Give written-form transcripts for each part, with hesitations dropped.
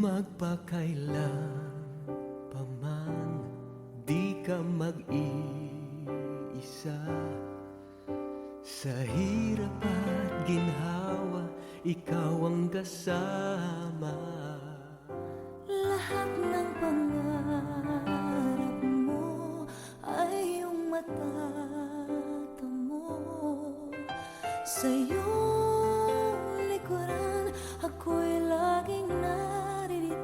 Magpakailan pa man di ka mag-iisa. Sa hirap at ginhawa, ikaw ang kasama. Lahat ng pangarap mo ay iyong matatamo. Sa iyong likuran, ako'y laging naririto.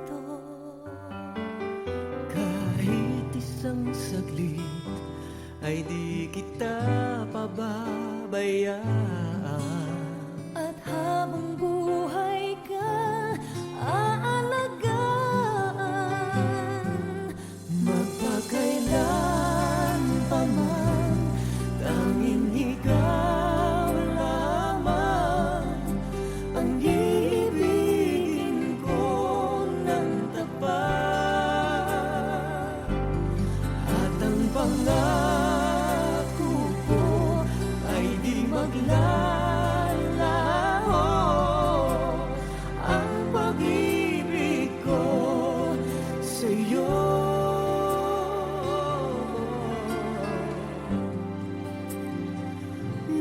Kahit isang saglit ay di kita pababayaan. At habang buhay ka, aalagaan. Magpakailan pa man, tanging ikaw lamang ang ibigin ko ng tapat. At ang pangako ko ay di maglalaho. Ang pag-ibig ko sa'yo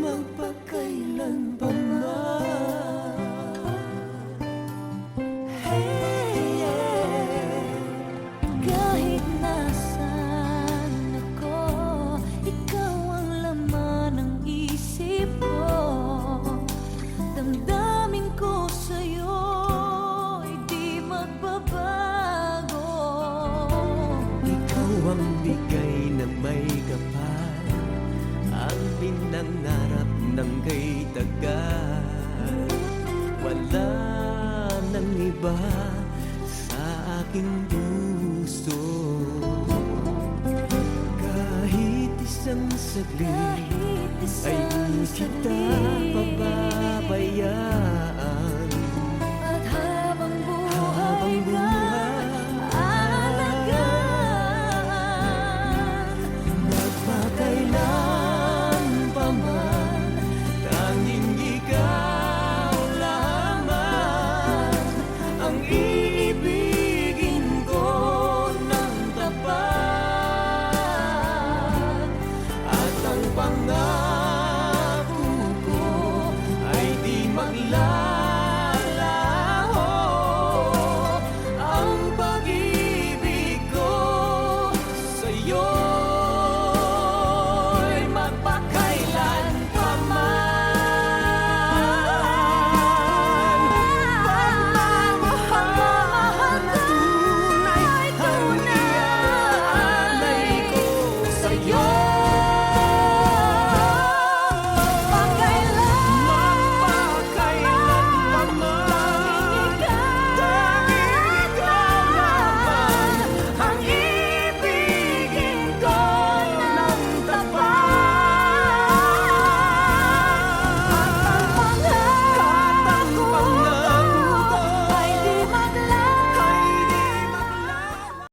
magpakailan pa man. Hey, yeah. Kahit nasaan ako, ikaw ang laman ng isip ko. Damdamin ko sa'yo'y di magbabago. Ikaw ang bigay na may kapal, ang pinangarap ng kay tagal. Wala nang iba sa aking puso. Kahit isang saglit Kahit ay isang di kita saglit